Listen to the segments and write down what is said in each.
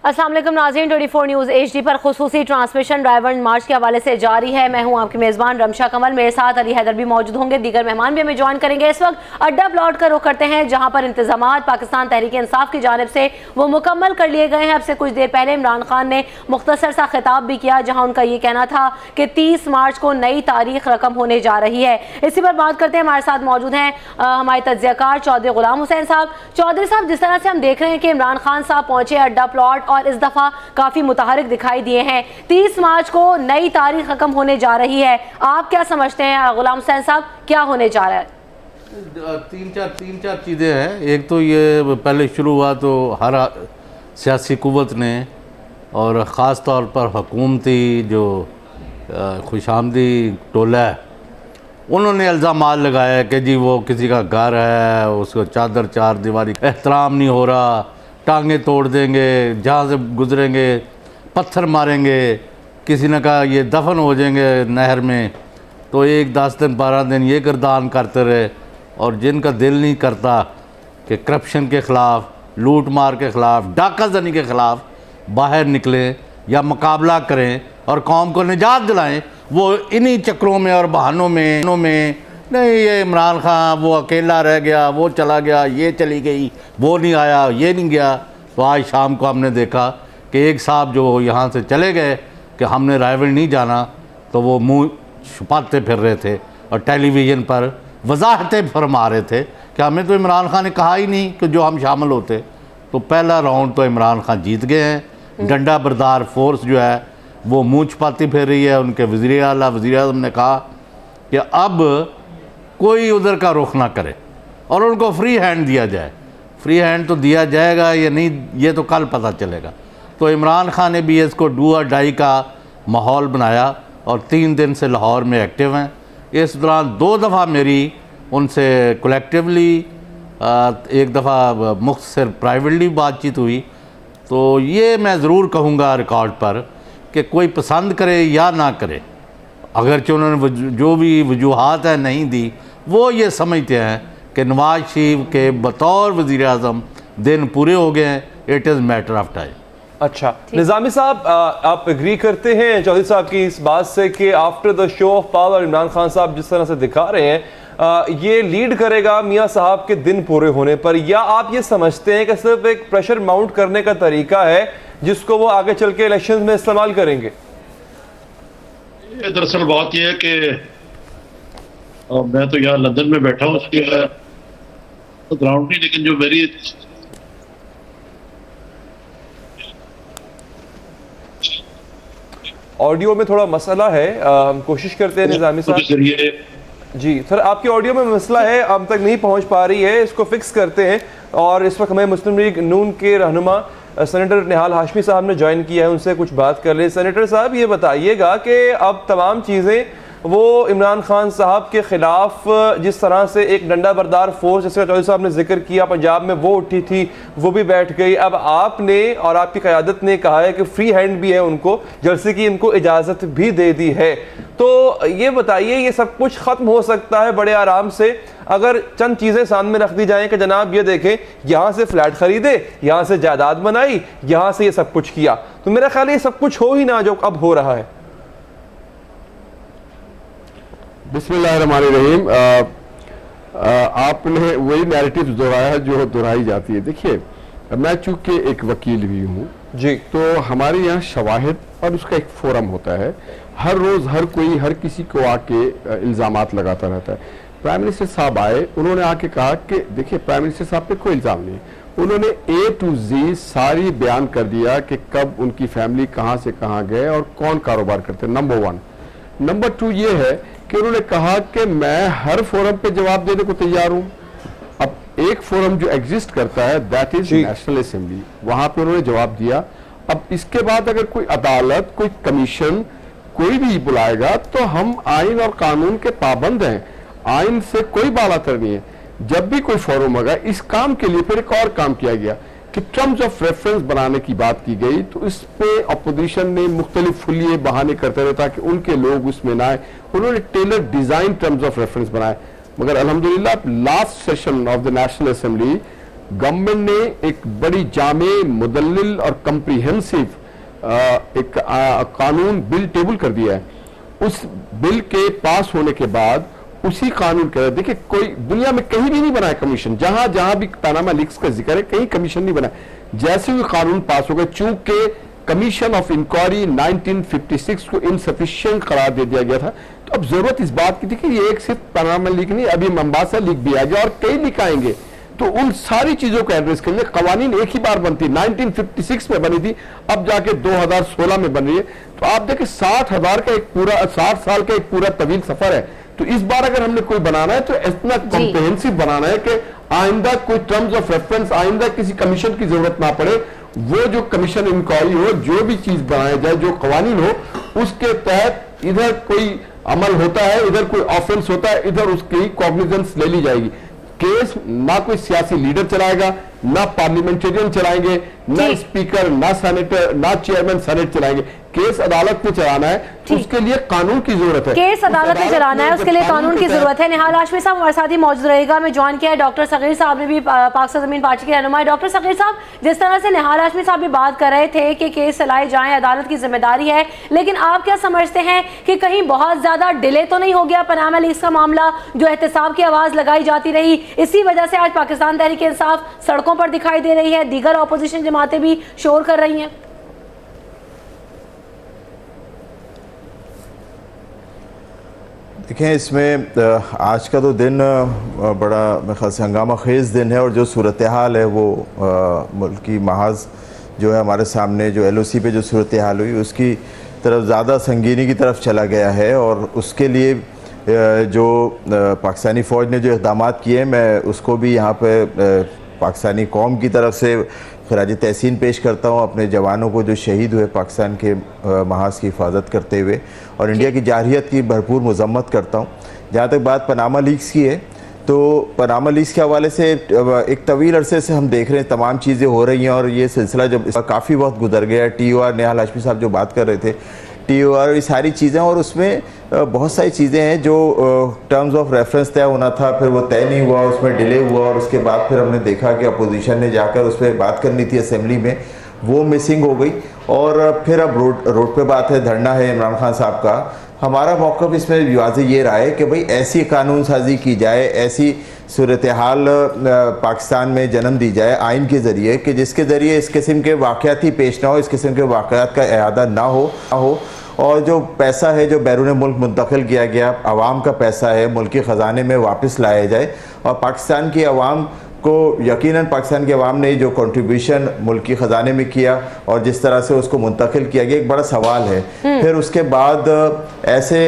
अस्सलाम वालेकुम नाज़रीन, 24 न्यूज़ HD पर खुसूसी ट्रांसमिशन ड्राइवर मार्च के हवाले से जारी है। मैं हूं आपकी मेज़बान रमशा कमल, मेरे साथ अली हैदर भी मौजूद होंगे, दीगर मेहमान भी हमें ज्वाइन करेंगे। इस वक्त अड्डा प्लॉट का रुख करते हैं जहां पर इंतजामात पाकिस्तान तहरीक इंसाफ की जानिब से वो मुकम्मल कर लिए गए हैं। अब से कुछ देर पहले इमरान खान ने मुख्तसर सा खिताब भी किया जहाँ उनका ये कहना था कि 30 मार्च को नई तारीख रकम होने जा रही है। इसी पर बात करते हैं, हमारे साथ मौजूद हैं हमारे तज्ज़ियाकार चौधरी गुलाम हुसैन साहब। चौधरी साहब, जिस तरह से हम देख रहे हैं कि इमरान खान साहब पहुंचे अड्डा प्लॉट और इस दफ़ा काफ़ी मुतहरिक दिखाई दिए हैं, 30 मार्च को नई तारीख रकम होने जा रही है, आप क्या समझते हैं गुलाम हुसैन साहब, क्या होने जा रहा है? तीन चार चीज़ें हैं। एक तो ये पहले शुरू हुआ तो हर सियासी कुव्वत ने और ख़ास तौर पर हुकूमती जो खुशामदी टोला है उन्होंने इल्ज़ामात लगाया कि जी वो किसी का घर है, उसको चादर चार दीवारी एहतराम नहीं हो रहा, टांगे तोड़ देंगे, जहाँ से गुजरेंगे पत्थर मारेंगे, किसी ने कहा ये दफन हो जाएंगे नहर में। तो एक 10 दिन 12 दिन ये गर्दान करते रहे और जिनका दिल नहीं करता कि करप्शन के ख़िलाफ़, लूट मार के ख़िलाफ़, डाका जनी के ख़िलाफ़ बाहर निकलें या मुकाबला करें और कौम को निजात दिलाएं, वो इन्हीं चक्रों में और बहानों में नहीं ये इमरान खान वो अकेला रह गया, वो चला गया, ये चली गई, वो नहीं आया, ये नहीं गया। तो आज शाम को हमने देखा कि एक साहब जो यहाँ से चले गए कि हमने रायवल नहीं जाना, तो वो मुंह छुपाते फिर रहे थे और टेलीविज़न पर वजाहतें फरमा रहे थे कि हमें तो इमरान खान ने कहा ही नहीं कि जो हम शामिल होते। तो पहला राउंड तो इमरान खान जीत गए हैं। डंडा बरदार फोर्स जो है वो मुँह छुपाती फिर रही है। उनके वज़ीर आला वज़ीर आज़म ने कहा कि अब कोई उधर का रुख ना करे और उनको फ्री हैंड दिया जाए। फ्री हैंड तो दिया जाएगा या नहीं ये तो कल पता चलेगा। तो इमरान खान ने भी इसको डू और डाई का माहौल बनाया और 3 दिन से लाहौर में एक्टिव हैं। इस दौरान 2 दफ़ा मेरी उनसे कलेक्टिवली, एक दफ़ा मुख्तसर प्राइवेटली बातचीत हुई। तो ये मैं ज़रूर कहूँगा रिकॉर्ड पर कि कोई पसंद करे या ना करे, अगरचे उन्होंने जो भी वजूहात है नहीं दी, वो ये समझते हैं कि नवाज शरीफ के बतौर वज़ीर आज़म दिन पूरे हो गए हैं। It is matter of time. अच्छा निज़ामी साहब, आप एग्री करते हैं चौधरी साहब की इस बात से कि after the show off power Imran Khan साहब जिस तरह से दिखा रहे हैं ये लीड करेगा मियाँ साहब के दिन पूरे होने पर, या आप ये समझते हैं कि सिर्फ एक प्रेशर माउंट करने का तरीका है जिसको वो आगे चल के इलेक्शन में इस्तेमाल करेंगे? दरअसल बात यह है कि मैं तो यहाँ लंदन में बैठा हूँ, उसके तो ग्राउंड नहीं, लेकिन जो मेरी ऑडियो में थोड़ा मसला है, हम कोशिश करते हैं निज़ामी साहब। जी सर, आपकी ऑडियो में मसला है, अब तक नहीं पहुंच पा रही है, इसको फिक्स करते हैं। और इस वक्त हमें मुस्लिम लीग नून के रहनुमा सेनेटर निहाल हाशमी साहब ने ज्वाइन किया है, उनसे कुछ बात कर ले। सेनेटर साहब, ये बताइएगा कि अब तमाम चीज़ें वो इमरान खान साहब के ख़िलाफ़ जिस तरह से एक डंडा बरदार फोर्स, जैसे चौधरी साहब ने जिक्र किया, पंजाब में वो उठी थी, वो भी बैठ गई। अब आपने और आपकी क़यादत ने कहा है कि फ्री हैंड भी है उनको, जलसे की इनको इजाज़त भी दे दी है। तो ये बताइए, ये सब कुछ ख़त्म हो सकता है बड़े आराम से अगर चंद चीज़ें सामने रख दी जाएँ कि जनाब ये देखें, यहाँ से फ्लैट ख़रीदे, यहाँ से जायदाद बनाई, यहाँ से ये सब कुछ किया। तो मेरा ख्याल है ये सब कुछ हो ही ना जो अब हो रहा है। बिस्मिल्लाहिर्रहमानिर्रहीम। आपने वही नैरेटिव दोहराया जो दोहराई जाती है। देखिए, मैं चूंकि एक वकील भी हूँ जी, तो हमारे यहाँ शवाहिद और उसका एक फोरम होता है। हर रोज़ हर कोई हर किसी को आके इल्ज़ामात लगाता रहता है। प्राइम मिनिस्टर साहब आए, उन्होंने आके कहा कि देखिए प्राइम मिनिस्टर साहब पे कोई इल्ज़ाम नहीं। उन्होंने A to Z सारी बयान कर दिया कि कब उनकी फैमिली कहाँ से कहाँ गए और कौन कारोबार करते। नंबर 1। नंबर 2 ये है कि उन्होंने कहा कि मैं हर फोरम पे जवाब देने को तैयार हूं। अब एक फोरम जो एग्जिस्ट करता है दैट इज नेशनल असेंबली, वहां पे उन्होंने जवाब दिया। अब इसके बाद अगर कोई अदालत, कोई कमीशन, कोई भी बुलाएगा तो हम आइन और कानून के पाबंद हैं, आइन से कोई बालातर नहीं है। जब भी कोई फोरम होगा, इस काम के लिए फिर एक और काम किया गया कि टर्म्स ऑफ रेफरेंस बनाने की बात की गई। तो इस पे अपोजिशन ने मुख्तलिफ फुलिये बहाने करते रहे ताकि उनके लोग उसमें ना आए। उन्होंने tailor designed terms of reference बनाए, मगर अल्हम्दुलिल्लाह last session of the national assembly government ने एक बड़ी जामे, मुदल्लिल और कम्प्रिहेंसिव एक कानून बिल टेबल कर दिया है। उस बिल के पास होने के बाद उसी कानून के, देखिए कोई दुनिया में कहीं भी नहीं बना है कमीशन, जहां जहां भी पनामा लीक्स का जिक्र है कहीं कमीशन नहीं बना। जैसे ही कानून पास हो गया, चूंकि कमीशन ऑफ इंक्वायरी 1956 को इनसफिशिएंट करार दे दिया गया था, तो अब जरूरत इस बात की थी कि ये एक सिर्फ पनामा लीक नहीं, अभी मंबासा लीक भी आ गया और कई लीक आएंगे, तो उन सारी चीजों को एड्रेस करने कवानीन एक ही बार बनती, 1956 में बनी थी, अब जाके 2016 में बन रही है। तो आप देखिए 60 साल का एक पूरा तवील सफर है। तो इस बार अगर हमने कोई बनाना है तो इतना कॉम्प्रिहेंसिव बनाना है कि आइंदा कोई टर्म्स ऑफ रेफरेंस, आइंदा किसी कमीशन की जरूरत ना पड़े। वो जो कमीशन इंक्वायरी हो, जो भी चीज बनाया जाए, जो कवानीन हो, उसके तहत इधर कोई अमल होता है, इधर कोई ऑफेंस होता है, इधर उसकी कॉग्निजेंस ले ली जाएगी। केस ना कोई सियासी लीडर चलाएगा, ना पार्लियामेंटेरियन चलाएंगे, ना स्पीकर, ना सेनेटर, ना चेयरमैन सेनेट चलाएंगे। केस अदालत में चलाना है, उसके लिए कानून की जरूरत है। केस अदालत में चलाना है, उसके लिए कानून की जरूरत है। निहाल हाशमी साहब हमारे साथ ही मौजूद रहेगा। मैं ज्वाइन किया है डॉक्टर सगीर साहब ने भी, पाकिस्तान ज़मीन पार्टी के रहनुमा। डॉक्टर सगीर साहब, जिस तरह से निहाल हाशमी साहब भी बात कर रहे थे कि केस चलाए जाएं, अदालत की जिम्मेदारी है, लेकिन आप क्या समझते हैं कि कहीं बहुत ज्यादा डिले तो नहीं हो गया पनामा लीक्स का मामला, जो एहतसाब की आवाज लगाई जाती रही, इसी वजह से आज पाकिस्तान तहरीक इंसाफ सड़कों पर दिखाई दे रही है, दीगर अपोजिशन जमातें भी शोर कर रही हैं? देखें, इसमें आज का तो दिन बड़ा मेरे ख्याल से हंगामा खेज दिन है, और जो सूरत हाल है वो मुल्की महाज जो है हमारे सामने, जो LOC पे जो सूरत हाल हुई उसकी तरफ ज़्यादा संगीनी की तरफ चला गया है। और उसके लिए जो पाकिस्तानी फ़ौज ने जो इक़दाम किए, मैं उसको भी यहाँ पे पाकिस्तानी कौम की तरफ से खराज तहसीन पेश करता हूँ अपने जवानों को जो शहीद हुए पाकिस्तान के महाज की हिफाजत करते हुए, और इंडिया की जारहियत की भरपूर मजम्मत करता हूँ। जहाँ तक बात पनामा लीक्स की है, तो पनामा लीक्स के हवाले से एक तवील अरसे से हम देख रहे हैं तमाम चीज़ें हो रही हैं, और ये सिलसिला जब काफ़ी वक्त गुजर गया। TOR, निहाल हाशमी साहब जो बात कर रहे थे, TOR, ये सारी चीज़ें, और उसमें बहुत सारी चीज़ें हैं जो टर्म्स ऑफ रेफरेंस तय होना था, फिर वो तय नहीं हुआ, उसमें डिले हुआ, और उसके बाद फिर हमने देखा कि अपोजिशन ने जाकर उस पर बात करनी थी असेंबली में, वो मिसिंग हो गई। और फिर अब रोड पे बात है, धरना है इमरान खान साहब का। हमारा मौक़िफ़ इसमें वाज़ेह ये रहा है कि भाई ऐसी कानून साजी की जाए, ऐसी सूरत हाल पाकिस्तान में जन्म दी जाए आइन के ज़रिए कि जिसके ज़रिए इस किस्म के वाक़यात ही पेश ना हो, इस किस्म के वाक़यात का इआदा ना हो। और जो पैसा है जो बैरून मुल्क मुंतकिल किया गया, आवाम का पैसा है, मुल्की ख़जाने में वापस लाया जाए। और पाकिस्तान की आवाम को यकीनन पाकिस्तान की आवाम ने जो कंट्रीब्यूशन मुल्की ख़जाने में किया और जिस तरह से उसको मुंतकिल किया गया, एक बड़ा सवाल है। फिर उसके बाद ऐसे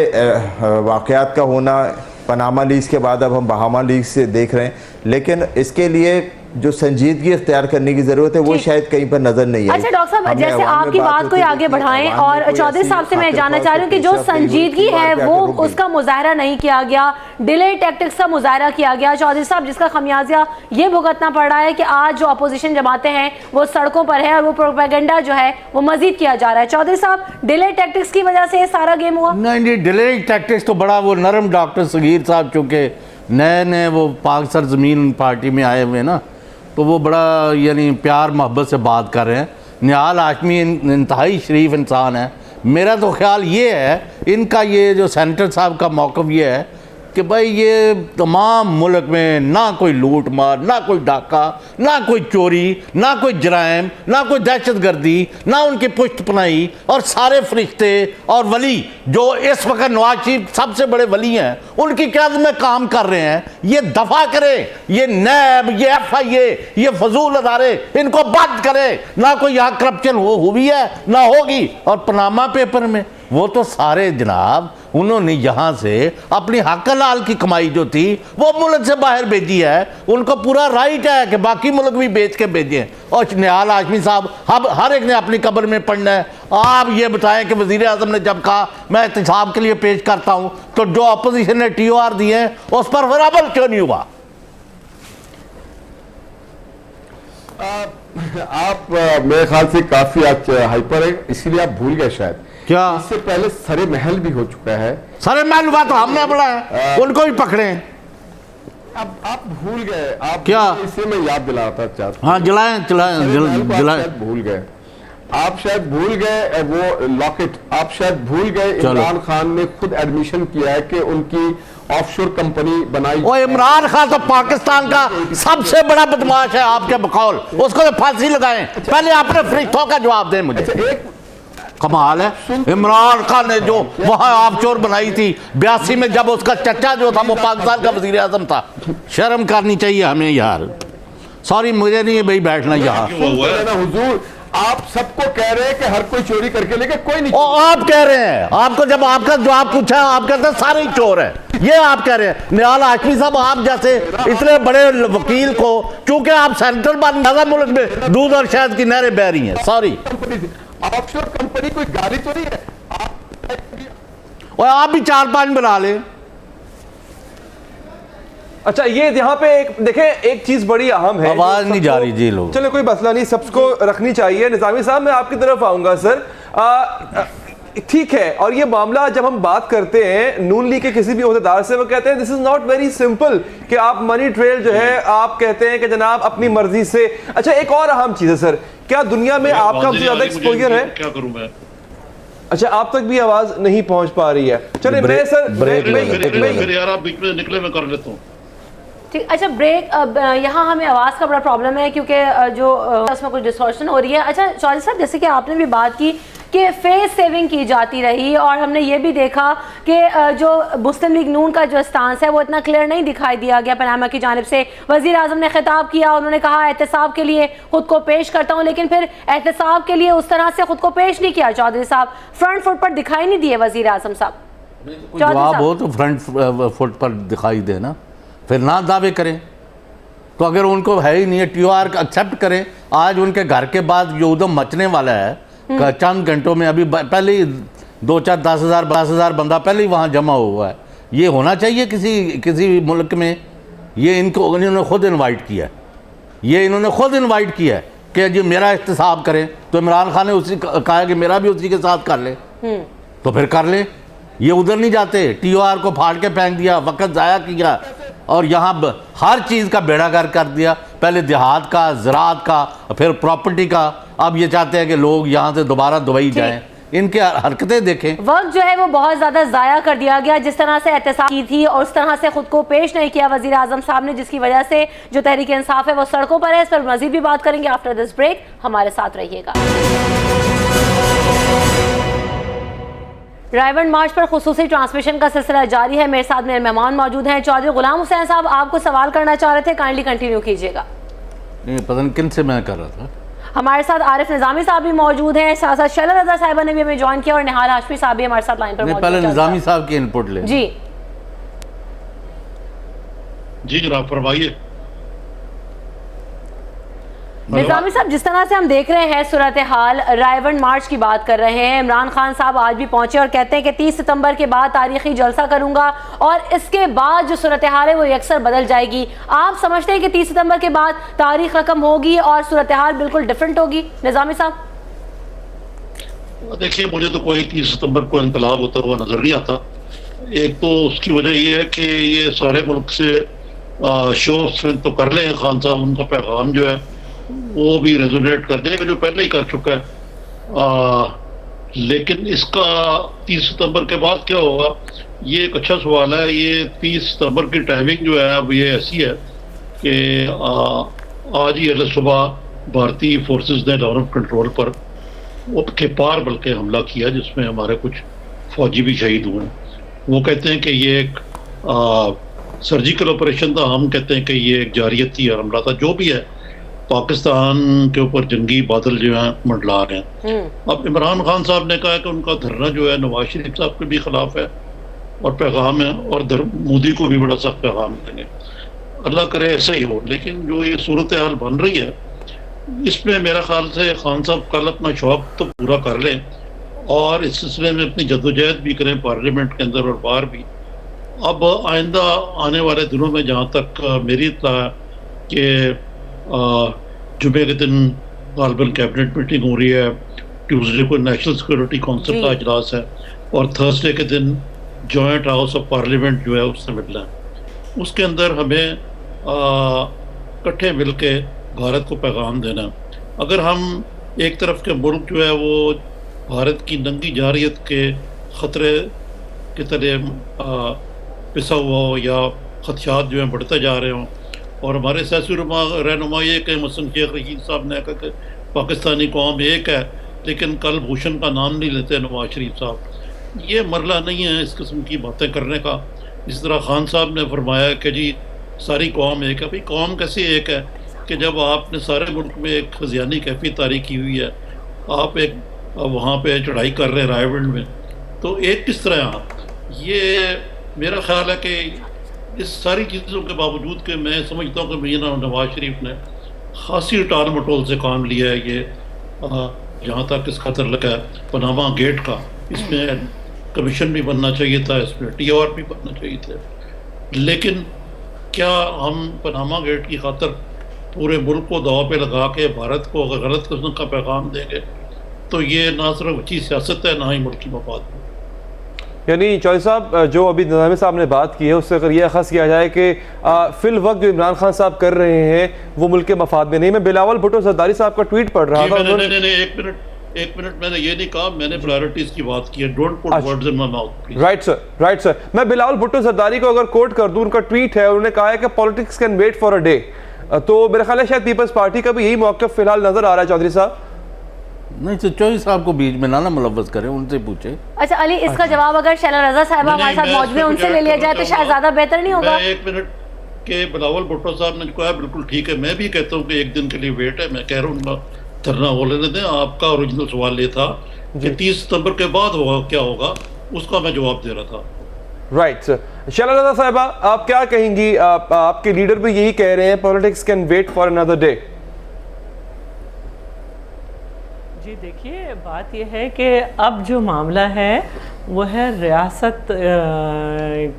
वाक़यात का होना, पनामा लीक्स के बाद अब हम बहामा लीक्स से देख रहे हैं, लेकिन इसके लिए जो संजीदगी इख्तियार करने की जरूरत है वो शायद कहीं पर नजर नहीं आई। अच्छा डॉक्टर साहब, जैसे आपकी बात को आगे बढ़ाएं, और चौधरी साहब से मैं जानना चाह रही हूँ कि जो संजीदगी है वो उसका मुजाहरा नहीं किया गया, डिले टैक्टिक्स का मुजाहरा किया गया चौधरी साहब, जिसका खमियाजा ये भुगतना पड़ रहा है कि आज जो अपोजिशन जमातें हैं वो सड़कों पर है और वो प्रोपेगेंडा जो है वो मजीद किया जा रहा है। चौधरी साहब, डिले टैक्टिक्स की वजह से ये सारा गेम हुआ? नहीं, डिले टैक्टिक्स तो बड़ा वो नरम डॉक्टर सगीर साहब चूँकि नए वो पाकिस्तान ज़मीन पार्टी में आए हुए ना, तो वो बड़ा यानी प्यार मोहब्बत से बात कर रहे हैं। निहाल हाशमी इंतहाई शरीफ इंसान है। मेरा तो ख्याल ये है, इनका ये जो सेनेटर साहब का मौक़िफ़ ये है कि भाई ये तमाम मुल्क में ना कोई लूट मार, ना कोई डाका, ना कोई चोरी, ना कोई जराइम, ना कोई दहशत गर्दी, ना उनकी पुष्ट पनाही, और सारे फरिश्ते और वली जो इस वक्त नवाज शरीफ सबसे बड़े वली हैं उनकी क़यादत में काम कर रहे हैं, ये दफ़ा करें, ये नैब, ये FIA, ये फजूल अदारे, इनको बंद करें। ना कोई यहाँ करप्शन हुई है ना होगी। और पनामा पेपर में वो तो सारे जनाब उन्होंने यहाँ से अपनी हक हलाल की कमाई जो थी वो मुल्क से बाहर भेजी है, उनको पूरा राइट है कि बाकी मुल्क भी बेच के भेजें। और निहाल हाशमी साहब, अब हर एक ने अपनी कब्र में पढ़ना है। आप ये बताएं कि वज़ीर आज़म ने जब कहा मैं एहतसाब के लिए पेश करता हूँ, तो जो अपोजिशन ने TOR दिए हैं उस पर फिर अमल क्यों नहीं हुआ? आप मेरे ख्याल से काफी आज हाइपर है, इसीलिए आप भूल गए शायद। क्या इससे पहले सरे महल भी हो चुका है। सरे महल हुआ तो हमने बोला है, उनको भी पकड़े। अब आप भूल गए, आप क्या? इसे मैं याद दिला रहा था चाहता हाँ जलाएं जलाएं भूल गए, आप शायद भूल गए वो लॉकेट, आप शायद भूल गए इमरान खान ने खुद एडमिशन किया है कि उनकी ऑफशोर कंपनी बनाई। वो इमरान खान तो पाकिस्तान का सबसे बड़ा बदमाश है आपके बकौल, उसको तो फांसी लगाएं। पहले आपने फरिश्तों का जवाब दें मुझे। एक कमाल है, इमरान खान ने जो वहां ऑफशोर बनाई थी 82 में, जब उसका चचा जो था वो पाकिस्तान का वजीर आजम था। शर्म करनी चाहिए हमें यार। सॉरी मुझे नहीं है भाई बैठना यहाँ। हुजूर आप सबको कह रहे हैं कि हर कोई चोरी करके लेके कोई नहीं। आप कह रहे हैं, आपको जब आपका जवाब पूछा आप कहते हैं सारे ही चोर हैं, ये आप कह रहे हैं। निहाल हाशमी साहब आप जैसे इतने बड़े वकील को, क्योंकि आप सेंट्रल बैंक मुल्क में दूध और शहद की नहरें बह रही हैं। सॉरी ऑफशोर कंपनी कोई गाड़ी तो नहीं है, और आप भी 4-5 बना लें। अच्छा ये यहाँ पे एक देखें, एक चीज बड़ी अहम है, आवाज नहीं जा रही जी लोग। चलो कोई मसला नहीं, सबको रखनी चाहिए। निजामी साहब मैं आपकी तरफ आऊंगा सर। ठीक है, और ये मामला जब हम बात करते हैं नून लीग के किसी भी ओहदेदार से, वो कहते हैं this is not very simple कि आप मनी ट्रेल जो है आप कहते हैं कि जनाब अपनी मर्जी से। अच्छा एक और अहम चीज है सर, क्या दुनिया में आपका ज्यादा एक्सपोजर है? क्या करूं मैं? अच्छा आप तक भी आवाज नहीं पहुंच पा रही है। चलिए मैं सर फिर यार आप बीच में निकले, मैं कर लेता हूँ। ठीक, अच्छा ब्रेक। अब यहाँ हमें आवाज़ का बड़ा प्रॉब्लम है क्योंकि जो उसमें कुछ डिस्टॉर्शन हो रही है। अच्छा चौधरी साहब, जैसे कि आपने भी बात की कि फेस सेविंग की जाती रही, और हमने ये भी देखा कि जो मुस्लिम लीग नून का जो स्टांस है वो इतना क्लियर नहीं दिखाई दिया गया पनामा की जानिब से। वज़ीर आज़म ने खिताब किया, उन्होंने कहा एहतसाब के लिए खुद को पेश करता हूँ, लेकिन फिर एहतसाब के लिए उस तरह से खुद को पेश नहीं किया। चौधरी साहब फ्रंट फुट पर दिखाई नहीं दिए वज़ीर आज़म साहब। जवाब हो तो फ्रंट फुट पर दिखाई देना, फिर ना दावे करें। तो अगर उनको है ही नहीं है, TOR एक्सेप्ट करें। आज उनके घर के बाद जो उधम मचने वाला है चंद घंटों में, अभी पहले ही 2-4 10,000 बंदा पहले ही वहाँ जमा हुआ है। ये होना चाहिए किसी मुल्क में। ये इन्होंने खुद इनवाइट किया है, ये इन्होंने खुद इनवाइट किया है कि जी मेरा एहतसाब करें। तो इमरान खान ने उसी कहा कि मेरा भी उसी के साथ कर ले, तो फिर कर ले। ये उधर नहीं जाते, TOR को फाड़ के फेंक दिया, वक्त ज़ाया किया, और यहाँ हर चीज़ का बेड़ागर कर दिया। पहले देहात का, ज़राअत का, फिर प्रॉपर्टी का। अब ये चाहते हैं कि लोग यहाँ से दोबारा दुबई जाएं। इनके हरकतें देखें। वक्त जो है वो बहुत ज़्यादा ज़ाया कर दिया गया, जिस तरह से एहतसाब की थी और उस तरह से खुद को पेश नहीं किया वज़ीर आज़म साहब ने, जिसकी वजह से जो तहरीक इंसाफ है वो सड़कों पर है। इस पर मज़ीद भी बात करेंगे आफ्टर दिस ब्रेक, हमारे साथ रहिएगा। रायवंड मार्च पर खुसूसी ट्रांसमिशन का सिलसिला जारी है। मेरे साथ मेरे मेहमान मौजूद हैं। चौधरी गुलाम हुसैन साहब आपको सवाल करना चाह रहे थे, काइंडली कंटिन्यू कीजिएगा। नहीं पता नहीं किन से मैं कर रहा था। हमारे साथ आरिफ निजामी साहब भी मौजूद हैं, साथ साथ शैला रजा साहिबा ने भी हमें ज्वाइन किया, और निहाल हाशमी साहब भी हमारे साथ लाइन पर मौजूद हैं। पहले निजामी साहब की इनपुट ले जी जनाब फरमाइए। निजामी साहब, जिस तरह से हम देख रहे हैं सूरत हाल, रायवंड मार्च की बात कर रहे हैं, इमरान खान साहब आज भी पहुंचे और कहते हैं कि 30 सितंबर के बाद तारीखी जलसा करूंगा और इसके बाद जो सूरत हाल है वो यकसर बदल जाएगी। आप समझते हैं कि 30 सितंबर के बाद तारीख रकम होगी और सूरत हाल बिल्कुल डिफरेंट होगी? निजामी साहब देखिए, मुझे तो कोई 30 सितंबर को इनकलाब होता हुआ नजर नहीं आता। एक तो उसकी वजह ये है कि ये सारे मुल्क से शो तो कर ले खान साहब, उनका पैगाम जो है वो भी रेजोनेट कर देगा, जो पहले ही कर चुका है। लेकिन इसका 30 सितंबर के बाद क्या होगा, ये एक अच्छा सवाल है। ये 30 सितंबर की टाइमिंग जो है अब ये ऐसी है कि आज ही अगले सुबह भारतीय फोर्सेस ने लाइन ऑफ कंट्रोल पर के पार बल्कि हमला किया, जिसमें हमारे कुछ फौजी भी शहीद हुए। वो कहते हैं कि ये एक सर्जिकल ऑपरेशन था, हम कहते हैं कि ये एक जारियती हमला था। जो भी है, पाकिस्तान के ऊपर जंगी बादल जो है मंडला रहे हैं। अब इमरान खान साहब ने कहा कि उनका धरना जो है नवाज शरीफ साहब के भी खिलाफ है और पैगाम है, और मोदी को भी बड़ा सख्त पैगाम देंगे। अल्लाह करे ऐसा ही हो। लेकिन जो ये सूरत हाल बन रही है, इसमें मेरा ख्याल से खान साहब कल अपना शौक तो पूरा कर लें और इस सिलसिले में अपनी जद्दोजहद भी करें पार्लियामेंट के अंदर और बाहर भी। अब आइंदा आने वाले दिनों में जहाँ तक मेरी इत्तला है कि जुमे के दिन गालबन कैबिनेट मीटिंग हो रही है, ट्यूसडे को नेशनल सिक्योरिटी काउंसिल का इजलास है, और थर्सडे के दिन जॉइंट हाउस ऑफ पार्लियामेंट जो है उससे मिलना है। उसके अंदर हमें इकट्ठे मिल के भारत को पैगाम देना। अगर हम एक तरफ के मुल्क जो है वो भारत की नंगी जारियत के ख़तरे की तरह पिसा हुआ हो या खदशात जो हैं बढ़ते जा रहे हों, और हमारे सियासी रहनुमा ये कि मसलन शेख रशीद साहब ने कहा कि पाकिस्तानी कौम एक है, लेकिन कल भूषण का नाम नहीं लेते नवाज शरीफ साहब। ये मरला नहीं है इस किस्म की बातें करने का। इस तरह खान साहब ने फरमाया कि जी सारी कौम एक है। भाई कौम कैसे एक है कि जब आपने सारे मुल्क में एक खजियानी कैफियत तारी की हुई है, आप एक वहाँ पे चढ़ाई कर रहे हैं रायवंड में, तो एक किस तरह आप? ये मेरा ख्याल है कि इस सारी चीज़ों के बावजूद कि मैं समझता हूँ कि मीना नवाज शरीफ ने खासी टाल मटोल से काम लिया है। ये जहाँ तक इसका तल्लुक़ है पनामा गेट का, इसमें कमीशन भी बनना चाहिए था, इसमें TOR भी बनना चाहिए थे, लेकिन क्या हम पनामा गेट की खातर पूरे मुल्क को दाव पे लगा के भारत को अगर गलत किस्म का पैगाम देंगे तो ये ना सिर्फ अच्छी सियासत है ना ही मुल्क की मफाद है। यानी चौधरी साहब जो अभी निज़ामी साहब ने बात की है उससे अगर यह अखज़ किया जाए कि फिल वक्त जो इमरान खान साहब कर रहे हैं वो मुल्क के मफाद में नहीं। मैं बिलावल भुट्टो जरदारी साहब का ट्वीट पढ़ रहा था। एक मिनट मैंने ये नहीं कहा, मैंने प्रायोरिटीज की बात की है। Don't put words in my mouth please. Right sir. मैं बिलावल भुट्टो जरदारी को अगर कोट कर दूं, उनका ट्वीट है, उन्होंने कहा है कि politics can wait for a day. तो मेरा ख्याल है शायद पीपल्स पार्टी का भी यही मौक़िफ़ फिलहाल नजर आ रहा है। चौधरी साहब नहीं तो चौधरी साहब को बीच में ना मुलव्वस करें, उनसे पूछे। अच्छा अली, इसका जवाब अगर शैला रजा साहब हमारे साथ मौजूद है उनसे ले लिया जाए तो शायद ज्यादा बेहतर नहीं होगा? एक मिनट के बिलावल भुट्टो साहब ने कहा बिल्कुल ठीक है, मैं भी कहता हूँ कि एक दिन के लिए वेट है। मैं कह रहा हूँ धरना हो लेने दें। आपका ओरिजिनल सवाल ये था कि 30 सितंबर के बाद होगा क्या होगा, उसका मैं जवाब दे रहा था। Right sir. शैला रजा साहिबा आप क्या कहेंगी? आपके लीडर भी यही कह रहे हैं politics can wait for another day. जी देखिए, बात यह है कि अब जो मामला है वो है रियासत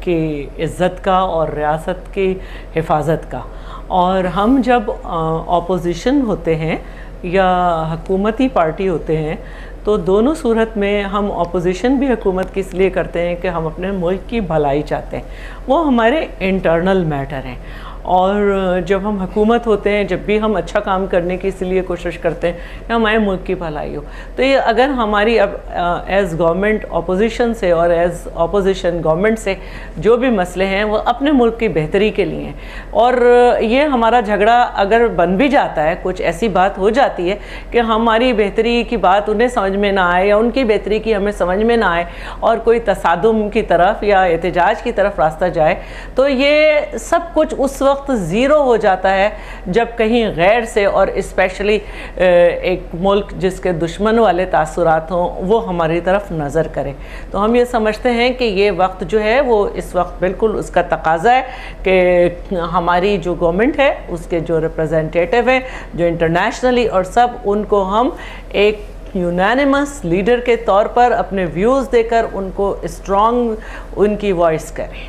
की इज़्ज़त का और रियासत की हिफाजत का। और हम जब ऑपोजिशन होते हैं या हुकूमती पार्टी होते हैं तो दोनों सूरत में हम ऑपोजिशन भी हुकूमत की इसलिए करते हैं कि हम अपने मुल्क की भलाई चाहते हैं, वो हमारे इंटरनल मैटर हैं। और जब हम हुकूमत होते हैं, जब भी हम अच्छा काम करने की इसलिए कोशिश करते हैं कि हमारे मुल्क की भलाई हो। तो ये अगर हमारी अब एज़ गवर्नमेंट ऑपोजिशन से और एज़ ऑपोजिशन गवर्नमेंट से जो भी मसले हैं वो अपने मुल्क की बेहतरी के लिए हैं, और ये हमारा झगड़ा अगर बन भी जाता है, कुछ ऐसी बात हो जाती है कि हमारी बेहतरी की बात उन्हें समझ में ना आए या उनकी बेहतरी की हमें समझ में ना आए और कोई तसादुम की तरफ या एहतजाज की तरफ रास्ता जाए, तो ये सब कुछ उस वक्त ज़ीरो हो जाता है जब कहीं गैर से और स्पेशली एक मुल्क जिसके दुश्मन वाले तासुरात हों वो हमारी तरफ नज़र करे। तो हम ये समझते हैं कि ये वक्त जो है वो इस वक्त बिल्कुल उसका तकाजा है कि हमारी जो गवर्नमेंट है उसके जो रिप्रेजेंटेटिव हैं जो इंटरनेशनली और सब, उनको हम एक यूनानिमस लीडर के तौर पर अपने व्यूज़ देकर उनको स्ट्रॉन्ग उनकी वॉइस करें।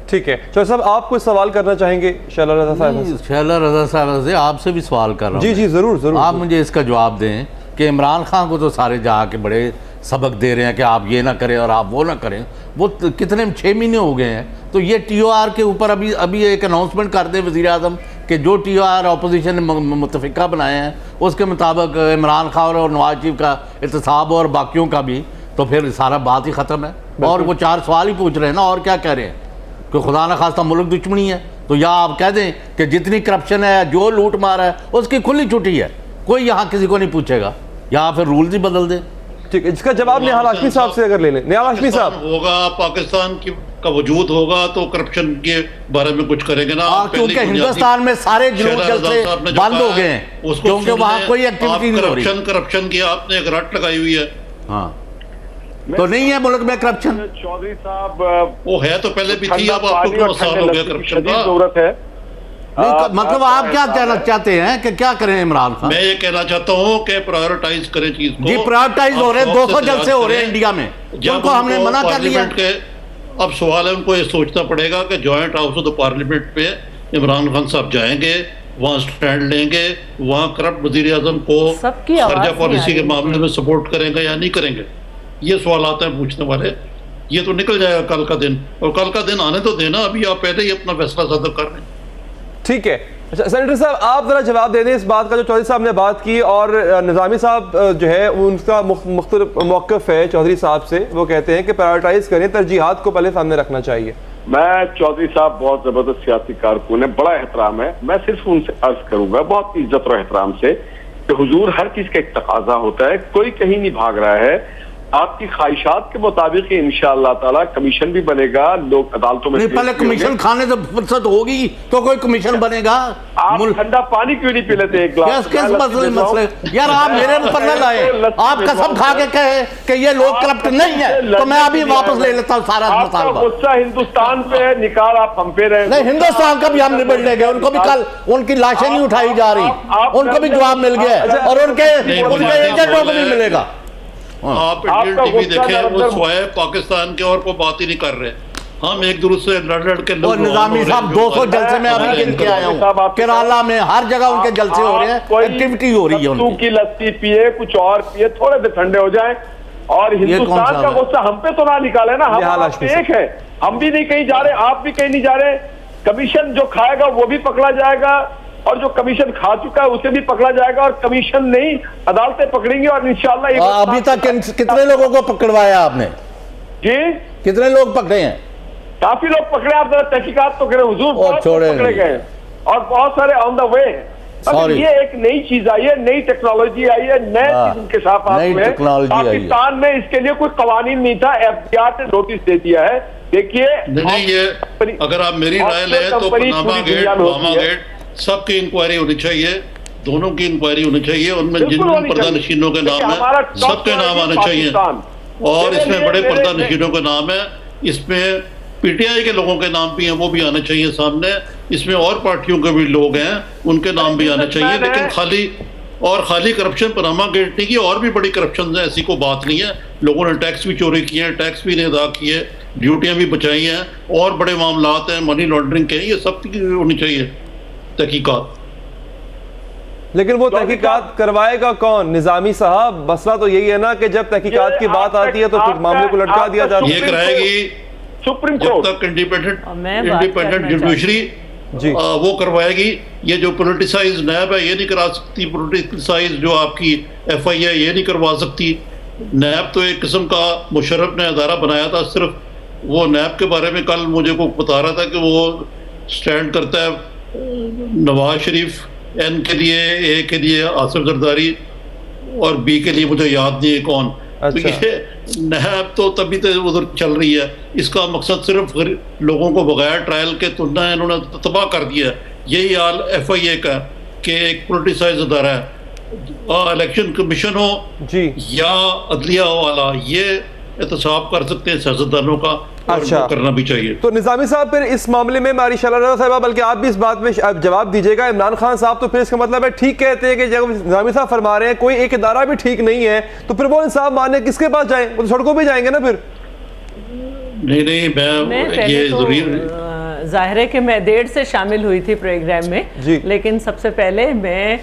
ठीक है चौधरी साहब, आप कुछ सवाल करना चाहेंगे शैला रजा साहब? शैला रजा साहब से आपसे भी सवाल कर रहा हूँ। जी जी ज़रूर। आप मुझे इसका जवाब दें कि इमरान खान को तो सारे जाके बड़े सबक दे रहे हैं कि आप ये ना करें और आप वो ना करें। वो कितने 6 महीने हो गए हैं, तो ये TOR के ऊपर अभी एक अनाउंसमेंट कर दे वज़ीर आज़म कि जो TOR अपोजिशन ने मुतफ़िका बनाए हैं उसके मुताबिक इमरान खान और नवाज शरीफ का इत्तेसाब और बाकियों का भी, तो फिर सारा बात ही ख़त्म है। और वो 4 सवाल ही पूछ रहे हैं ना, और क्या कह रहे हैं कि खुदा न खास्ता मुल्क दुश्मनी है। तो या आप कह दें कि जितनी करप्शन है, जो लूट मार है, उसकी खुली छुट्टी है, कोई यहाँ किसी को नहीं पूछेगा, या फिर रूल्स ही बदल दे। ठीक है, इसका जवाब निहाल हाशमी साहब से अगर ले लें। निहाल हाशमी साहब, होगा पाकिस्तान का वजूद होगा तो करप्शन के बारे में कुछ करेंगे ना, क्योंकि हिंदुस्तान में सारे जुलूस जलसे बंद हो गए हैं क्योंकि वहाँ कोई एक्टिविटी नहीं हो रही। करप्शन की आपने एक रट लगाई हुई है। हाँ, तो नहीं है मुल्क में करप्शन? चौधरी साहब वो है तो पहले भी थी, अब आपको क्या साल हो गया करप्शन का? जरूरत है। मतलब आप क्या कहना चाहते हैं कि क्या करें इमरान खान? मैं ये कहना चाहता हूँ कि प्रायोरिटाइज करें चीज को। जी प्रायोरिटाइज हो रहे हैं, 200 जलसे हो रहे हैं इंडिया में, उनको हमने मना कर लिया। अब सवाल है, उनको ये सोचना पड़ेगा कि joint house of the parliament पे इमरान खान साहब जाएंगे, वहाँ स्टैंड लेंगे, वहाँ करप्ट वजीर आजम को खर्चा पॉलिसी के मामले में सपोर्ट करेंगे या नहीं करेंगे। ये सवाल आते हैं पूछने वाले। ये तो निकल जाएगा कल का दिन, और कल का दिन आने तो देना, अभी आप पहले ही अपना फैसला सदर कर लें। ठीक है। अच्छा सेनेटर साहब, आप जरा जवाब दे दें इस बात का जो चौधरी साहब ने बात की, और निज़ामी साहब जो है उनका मुख्तलिफ मौक़िफ़ है चौधरी साहब से, वो कहते हैं कि प्रायोरिटाइज करें, तरजीहात को पहले सामने रखना चाहिए। मैं चौधरी साहब बहुत जबरदस्त सियासी कारकुन है, बड़ा एहतराम है, मैं सिर्फ उनसे अर्ज करूंगा बहुत इज्जत और एहतराम से कि हुजूर हर चीज का एक तकाजा होता है, कोई कहीं नहीं भाग रहा है। आपकी ख्वाहिशात के मुताबिक इंशाअल्लाह ताला कमीशन भी बनेगा, लोग अदालतों में नहीं, पहले कमीशन खाने से फुर्सत होगी तो कोई कमीशन बनेगा। आप ठंडा पानी क्यों नहीं पी लेते एक गिलास? किस मसले यार आप मेरे ऊपर न लाए, आप कसम खा के कहे कि ये लोग करप्ट नहीं है तो मैं अभी वापस ले लेता हूँ सारा आपका गुस्सा हिंदुस्तान पे है, निकाल आप हम पे रहे। नहीं, हिंदुस्तान का भी हम निबड़ लेंगे, उनको भी कल उनकी लाशें नहीं उठाई जा रही, उनको भी जवाब मिल गया और उनके एजेंटों को भी मिलेगा। आप इंडियन टीवी देखें, वो स्वयं पाकिस्तान के और कोई बात ही नहीं कर रहे, हम एक दूसरे से लड़ के लोग। निजामी साहब 200 जलसे में अभी गिन के आया हूँ, केरला में हर जगह उनके जलसे हो रहे हैं, एक्टिविटी हो रही है उनकी। लस्सी पिए, कुछ और पिए, थोड़े से ठंडे हो जाए, और हिंदुस्तान का गुस्सा हम पे तो ना निकाले ना, हम एक है, हम भी नहीं कहीं जा रहे, आप भी कहीं नहीं जा रहे। कमीशन जो खाएगा वो भी पकड़ा जाएगा, और जो कमीशन खा चुका है उसे भी पकड़ा जाएगा, और कमीशन नहीं अदालतें पकड़ेंगी, और इंशाअल्लाह। अभी तक कितने लोगों को पकड़वाया आपने? जी, कितने लोग पकड़े हैं? काफी लोग पकड़े, आप जरा तहकीकात तो करें हुजूर, बहुत पकड़े गए और बहुत सारे ऑन द वे। ये एक नई चीज आई है, नई टेक्नोलॉजी आई है, नए चीज के साथ पाकिस्तान में इसके लिए कोई कवानीन नहीं था, एफबीआई ने नोटिस दे दिया है। देखिए नहीं, ये अगर आप मेरी राय लें तो पनामा गेट, बामा गेट सबकी इंक्वायरी होनी चाहिए, दोनों की इंक्वायरी होनी चाहिए, उनमें जिन पर्दानशीनों के नाम है सबके नाम आने चाहिए, और इसमें बड़े पर्दानशीनों के नाम है, इसमें पीटीआई के लोगों के नाम भी हैं, वो भी आने चाहिए सामने, इसमें और पार्टियों के भी लोग हैं उनके नाम भी आने चाहिए। लेकिन खाली करप्शन पनामा गेट नहीं की, और भी बड़ी करप्शन है, ऐसी कोई बात नहीं है। लोगों ने टैक्स भी चोरी किए हैं, टैक्स भी नहीं अदा किए, ड्यूटियां भी बचाई हैं, और बड़े मामलात हैं, मनी लॉन्ड्रिंग के, ये सब होनी चाहिए तहकीकात। लेकिन वो तहकीकात करवाएगा कौन? निजामी साहब, मसला तो यही है ना कि जब तहकीकात की बात आती है तो फिर मामले को लटका दिया जाता है। ये कराएगी सुप्रीम जब तक इंडिपेंडेंट जुडिशरी वो करवाएगी। ये जो पोलिटिसाइज नैब है ये नहीं करा सकती, पोलिटिसाइज जो आपकी FI है ये नहीं करवा सकती। नैब तो एक किस्म का मुशर्रफ ने अदारा बनाया था सिर्फ, वो नैब के बारे में कल मुझे को बता रहा था कि वो स्टैंड करता है नवाज शरीफ N के लिए, A के लिए आसिफ जरदारी, और B के लिए मुझे याद नहीं है कौन। तो ये नैब तो तभी तो उधर चल रही है, इसका मकसद सिर्फ लोगों को बगैर ट्रायल के तुलना है, इन्होंने तबाह कर दिया है। यही हाल FIA का कि एक पोलिटिसाइज अदारा है, इलेक्शन कमीशन हो जी या अदलिया वाला, ये एहतसाब कर सकते हैं सियासतदानों का, अच्छा करना भी चाहिए। तो निजामी साहब फिर इस मामले में मारी शलाना साहब, बल्कि आप भी इस बात में जवाब दीजिएगा। इमरान खान साहब तो फिर इसका मतलब है ठीक कहते हैं कि जब निजामी साहब फरमा रहे हैं कोई एक इदारा भी ठीक नहीं है, तो फिर वो इंसाफ मानने किसके पास जाएं? वो तो सड़कों पे जाएंगे ना फिर। नहीं, मैं ये जाहिर है कि मैं देर से शामिल हुई थी प्रोग्राम में, लेकिन सबसे पहले मैं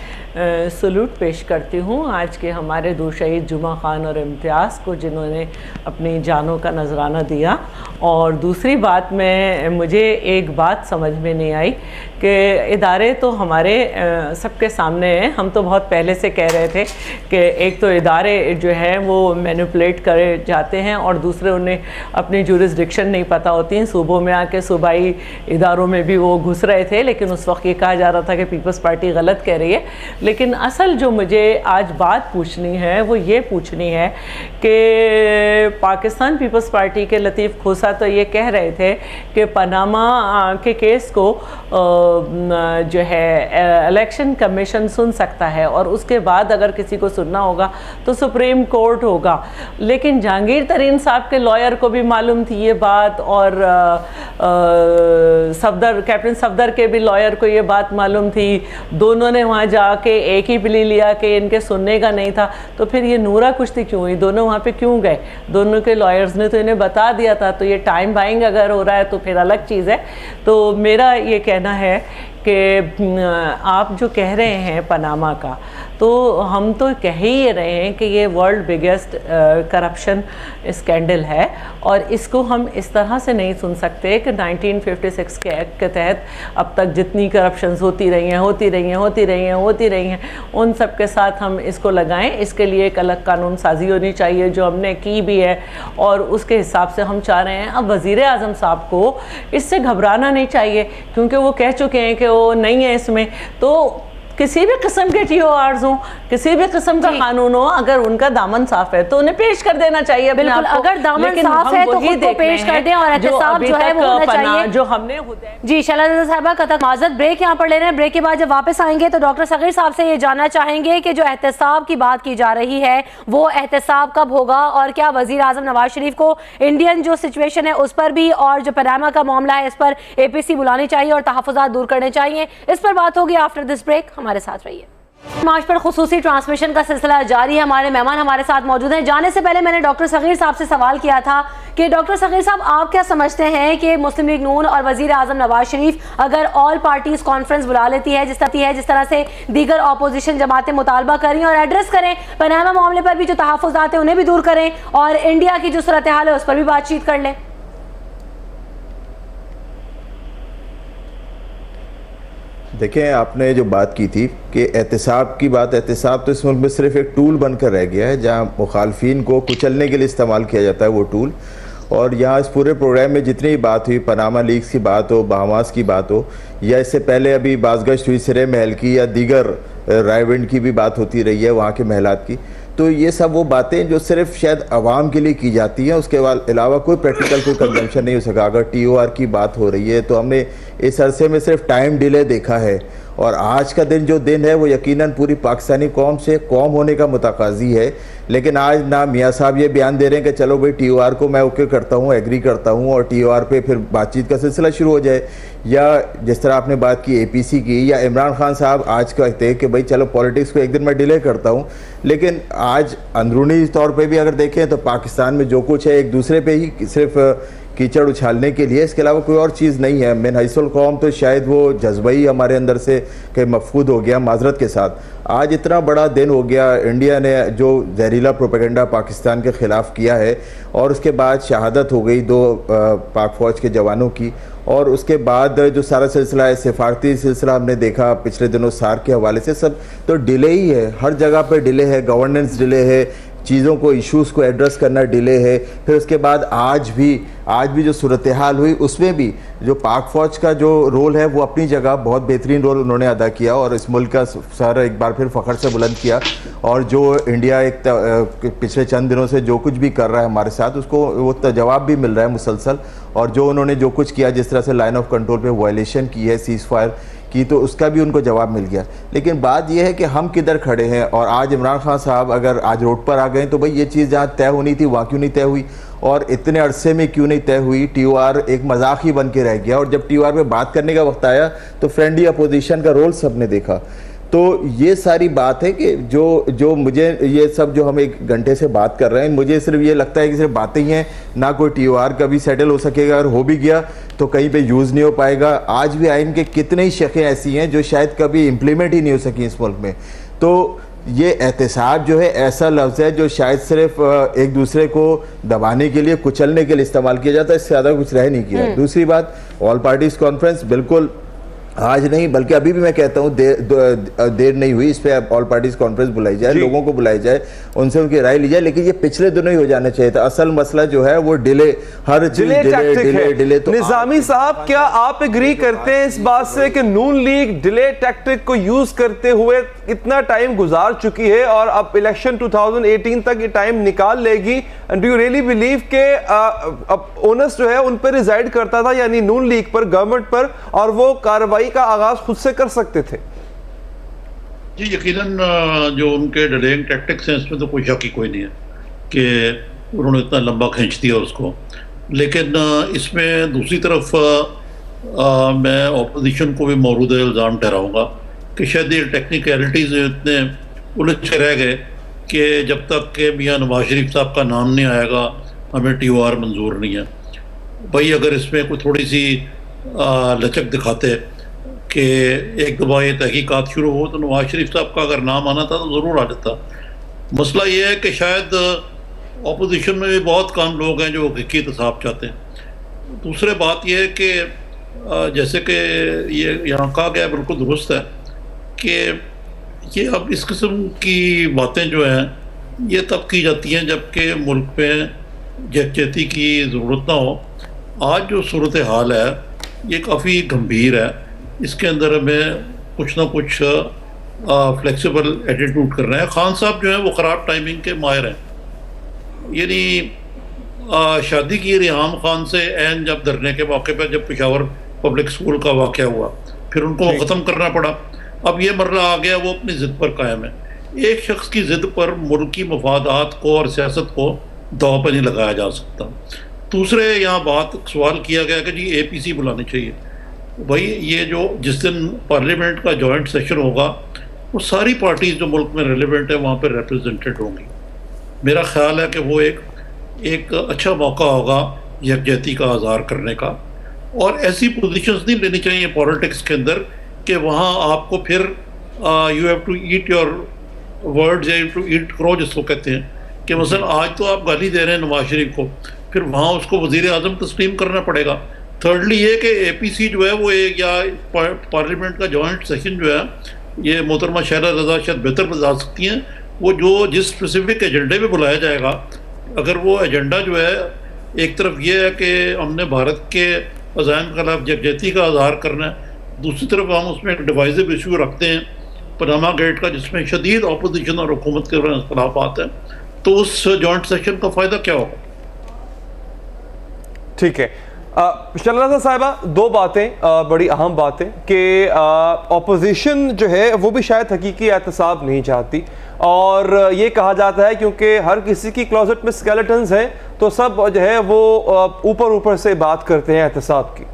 सलूट पेश करती हूँ आज के हमारे दो शहीद जुमा खान और इम्तियाज़ को, जिन्होंने अपनी जानों का नजराना दिया। और दूसरी बात मुझे एक बात समझ में नहीं आई कि इदारे तो हमारे सबके सामने हैं। हम तो बहुत पहले से कह रहे थे कि एक तो इदारे जो हैं वो मैनिपुलेट करे जाते हैं, और दूसरे उन्हें अपनी जुरिस्डिक्शन नहीं पता होती हैं। सूबों में आके सूबाई इदारों में भी वो घुस रहे थे, लेकिन उस वक्त ये कहा जा रहा था कि पीपल्स पार्टी गलत कह रही है। लेकिन असल जो मुझे आज बात पूछनी है वो ये पूछनी है कि पाकिस्तान पीपल्स पार्टी के लतीफ़ खोसा तो ये कह रहे थे कि पनामा के केस को जो है इलेक्शन कमीशन सुन सकता है, और उसके बाद अगर किसी को सुनना होगा तो सुप्रीम कोर्ट होगा। लेकिन जहांगीर तरीन साहब के लॉयर को भी मालूम थी ये बात, और कैप्टन सफदर के भी लॉयर को ये बात मालूम थी। दोनों ने वहाँ जाके एक ही प्ली लिया कि इनके सुनने का नहीं था। तो फिर ये नूरा कुश्ती क्यों हुई? दोनों वहाँ पे क्यों गए? दोनों के लॉयर्स ने तो इन्हें बता दिया था। तो ये टाइम बाइंग अगर हो रहा है तो फिर अलग चीज़ है। तो मेरा ये कहना है कि आप जो कह रहे हैं पनामा का, तो हम तो कह ही रहे हैं कि ये वर्ल्ड बिगेस्ट करप्शन स्कैंडल है, और इसको हम इस तरह से नहीं सुन सकते कि 1956 के एक्ट के तहत अब तक जितनी करप्शंस होती रही हैं उन सब के साथ हम इसको लगाएं। इसके लिए एक अलग कानून साजी होनी चाहिए, जो हमने की भी है, और उसके हिसाब से हम चाह रहे हैं। अब वज़ीर आज़म साहब को इससे घबराना नहीं चाहिए, क्योंकि वो कह चुके हैं कि वो नहीं है इसमें। तो किसी भी किस्म के TORs हों, किसी भी किस्म का कानून हो, अगर उनका दामन साफ है तो उन्हें पेश कर देना चाहिए। बिल्कुल, अगर दामन साफ है तो खुद को पेश कर दें, और एहतसाब जो है वो होना चाहिए जो हमने जी। शैला साहबा का माजरत, ब्रेक यहाँ पर ले रहे हैं। ब्रेक के बाद जब वापस आएंगे तो डॉक्टर सगीर साहब से ये जानना चाहेंगे कि जो एहतसाब की बात की जा रही है वो एहतसाब कब होगा, और क्या वजीर आजम नवाज शरीफ को इंडियन जो सिचुएशन है उस पर भी, और जो पनामा का मामला है इस पर APC बुलानी चाहिए और तहफ़्फ़ुज़ात दूर करने चाहिए। इस पर बात होगी आफ्टर दिस ब्रेक। हमारे साथ रहिए। मार्च पर खुसूसी ट्रांसमिशन का सिलसिला जारी है। हमारे मेहमान हमारे साथ मौजूद हैं। जाने से पहले मैंने डॉक्टर सगीर साहब से सवाल किया था कि डॉक्टर सगीर साहब, आप क्या समझते हैं कि मुस्लिम लीग नून और वजीर आजम नवाज शरीफ अगर ऑल पार्टीज कॉन्फ्रेंस बुला लेती है, जिस तरह से दीगर ऑपोजिशन जमातें मुतालबा करें और एड्रेस करें, पनामा मामले पर भी जो तहफ़्फ़ुज़ात हैं उन्हें भी दूर करें, और इंडिया की जो सूरत हाल है उस पर भी बातचीत कर लें? देखें, आपने जो बात की थी कि एहतसाब की बात, एहतसाब तो इस मुल्क में सिर्फ एक टूल बनकर रह गया है, जहां मुखालफिन को कुचलने के लिए इस्तेमाल किया जाता है वो टूल। और यहाँ इस पूरे प्रोग्राम में जितनी बात हुई, पनामा लीक्स की बात हो, बहामास की बात हो, या इससे पहले अभी बाज़गश्त हुई सिरे महल की, या दीगर रायविंड की भी बात होती रही है वहाँ के महलात की, तो ये सब वो बातें जो सिर्फ शायद आवाम के लिए की जाती हैं, उसके अलावा कोई प्रैक्टिकल कोई कंजम्पशन नहीं हो सका। अगर TOR की बात हो रही है तो हमने इस अरसे में सिर्फ टाइम डिले देखा है, और आज का दिन जो दिन है वो यकीनन पूरी पाकिस्तानी कौम से कौम होने का मुतकाज़ी है। लेकिन आज ना मियाँ साहब ये बयान दे रहे हैं कि चलो भाई TOR को मैं ओके करता हूँ, एग्री करता हूँ, और TOR पे फिर बातचीत का सिलसिला शुरू हो जाए, या जिस तरह आपने बात की APC की, या इमरान खान साहब आज कहते हैं कि भाई चलो पॉलिटिक्स को एक दिन मैं डिले करता हूँ। लेकिन आज अंदरूनी तौर पे भी अगर देखें तो पाकिस्तान में जो कुछ है एक दूसरे पे ही सिर्फ कीचड़ उछालने के लिए, इसके अलावा कोई और चीज़ नहीं है। मिन हैसुल कौम तो शायद वो जज्बा ही हमारे अंदर से कहीं मफकूद हो गया, माजरत के साथ। आज इतना बड़ा दिन हो गया, इंडिया ने जो जहरीला प्रोपेगेंडा पाकिस्तान के ख़िलाफ़ किया है, और उसके बाद शहादत हो गई 2 पाक फ़ौज के जवानों की, और उसके बाद जो सारा सिलसिला है, सिफारती सिलसिला हमने देखा पिछले दिनों सार्क के हवाले से, सब तो डिले ही है, हर जगह पर डिले है, गवर्नेंस डिले है, चीज़ों को, इश्यूज़ को एड्रेस करना डिले है। फिर उसके बाद आज भी जो सूरत हाल हुई उसमें भी जो पाक फ़ौज का जो रोल है वो अपनी जगह बहुत बेहतरीन रोल उन्होंने अदा किया, और इस मुल्क का सर एक बार फिर फ़ख्र से बुलंद किया। और जो इंडिया पिछले चंद दिनों से जो कुछ भी कर रहा है हमारे साथ, उसको वो जवाब भी मिल रहा है मुसलसल, और जो उन्होंने जो कुछ किया, जिस तरह से लाइन ऑफ कंट्रोल पे वायलेशन की है, सीज़ फायर की, तो उसका भी उनको जवाब मिल गया। लेकिन बात यह है कि हम किधर खड़े हैं, और आज इमरान खान साहब अगर आज रोड पर आ गए तो भाई ये चीज़ जहाँ तय होनी थी वहाँ क्यों नहीं तय हुई, और इतने अरसे में क्यों नहीं तय हुई? TOR एक मजाक ही बन के रह गया, और जब TOR पे बात करने का वक्त आया तो फ्रेंडली अपोजिशन का रोल सबने देखा। तो ये सारी बात है कि जो मुझे ये सब जो हम एक घंटे से बात कर रहे हैं, मुझे सिर्फ ये लगता है कि सिर्फ बातें ही हैं, ना कोई TOR कभी सेटल हो सकेगा, अगर हो भी गया तो कहीं पे यूज़ नहीं हो पाएगा। आज भी आइन के कितने ही शक़ें ऐसी हैं जो शायद कभी इम्प्लीमेंट ही नहीं हो सकी इस मुल्क में। तो ये एहतसाब जो है ऐसा लफ्ज़ है जो शायद सिर्फ एक दूसरे को दबाने के लिए, कुचलने के लिए इस्तेमाल किया जाता है, इससे ज़्यादा कुछ रह नहीं किया। दूसरी बात, ऑल पार्टीज़ कॉन्फ्रेंस बिल्कुल आज नहीं बल्कि अभी भी मैं कहता हूँ देर नहीं हुई, इस पर ऑल पार्टीज कॉन्फ्रेंस बुलाई जाए, लोगों को बुलाई जाए, उनसे उनकी राय ली जाए, लेकिन ये पिछले दिनों ही हो जाना चाहिए था। असल मसला जो है वो डिले, हर चीज डिले। तो निजामी साहब, क्या आप एग्री करते हैं इस बात से कि नून लीग डिले टैक्टिक को यूज करते हुए इतना टाइम गुजार चुकी है और अब इलेक्शन 2018 तक ये टाइम निकाल लेगी? And do you really believe के अब ओनस जो है उन पर रिजाइड करता था, यानी नून लीग पर, गवर्नमेंट पर, और वो कार्रवाई का आगाज खुद से कर सकते थे? जी यकीनन जो उनके डिलेइंग टैक्टिक्स हैं इसमें तो कोई शक ही कोई नहीं है कि उन्होंने इतना लंबा खींच दिया उसको। लेकिन इसमें दूसरी तरफ मैं ऑपोजिशन को भी मौरूद इल्ज़ाम ठहराऊँगा कि शायद ये टेक्निकलिटीज़ इतने उलझ के रह गए कि जब तक के मियाँ नवाज शरीफ साहब का नाम नहीं आएगा हमें TOR मंजूर नहीं है। भाई अगर इसमें कोई थोड़ी सी लचक दिखाते कि एक दफ़ा ये तहकीकात शुरू हो तो नवाज शरीफ साहब का अगर नाम आना था तो ज़रूर आ जाता। मसला ये है कि शायद अपोजिशन में भी बहुत कम लोग हैं जो हकीकी एहतसाब चाहते हैं। दूसरे बात यह है कि जैसे कि ये यहाँ कहा गया बिल्कुल दुरुस्त है कि ये अब इस किस्म की बातें जो हैं ये तब की जाती हैं जबकि मुल्क पे यकजहती की ज़रूरत ना हो। आज जो सूरत हाल है ये काफ़ी गंभीर है, इसके अंदर हमें कुछ ना कुछ फ्लेक्सिबल एटीट्यूड करना है। खान साहब जो हैं वो ख़राब टाइमिंग के माहिर हैं, यानी शादी की रिहाम खान से एन जब धरने के मौके पर जब पेशावर पब्लिक स्कूल का वाक़या हुआ फिर उनको ख़त्म करना पड़ा। अब ये मरला आ गया, वो अपनी ज़िद पर कायम है। एक शख्स की ज़िद पर मुल्क की मफादात को और सियासत को दाव पर नहीं लगाया जा सकता। दूसरे यहाँ बात सवाल किया गया कि जी APC बुलानी चाहिए। भाई ये जो जिस दिन पार्लियामेंट का जॉइंट सेशन होगा वो सारी पार्टीज जो मुल्क में रेलिवेंट है वहाँ पर रिप्रेजेंटेड होंगी। मेरा ख्याल है कि वो एक अच्छा मौका होगा यकजहती का आज़ार करने का। और ऐसी पोजीशंस नहीं लेनी चाहिए पॉलिटिक्स के अंदर कि वहाँ आपको फिर you have to eat your words या टू ईट क्रो जिसको कहते हैं कि मसलन आज तो आप गाली दे रहे हैं नवाज शरीफ को, फिर वहाँ उसको वज़ीर आज़म तस्लीम करना पड़ेगा। थर्डली ये कि APC जो है वो एक या पार्लियामेंट का जॉइंट सेशन जो है ये मोहतरमा शहरा रज़ा शायद बेहतर बता सकती हैं, वो जो जिस स्पेसिफिक एजेंडे पे बुलाया जाएगा, अगर वो एजेंडा जो है एक तरफ ये है कि हमने भारत के अज़ाइम के खिलाफ यकजहती का आज़ार करना है, दूसरी तरफ हम उसमें एक डिवाइसिव इशू रखते हैं पनामा गेट का जिसमें शदीद अपोजिशन और हुकूमत के इख्तिलाफ़ात हैं, तो उस जॉइंट सेशन का फ़ायदा क्या होगा? ठीक है शर्ला साहिबा, दो बातें बड़ी अहम बातें कि ऑपोजिशन जो है वो भी शायद हकीकी एहतसाब नहीं चाहती और ये कहा जाता है क्योंकि हर किसी की क्लोजेट में स्केलेटन्स हैं तो सब जो है वो ऊपर से बात करते हैं एहतसाब की।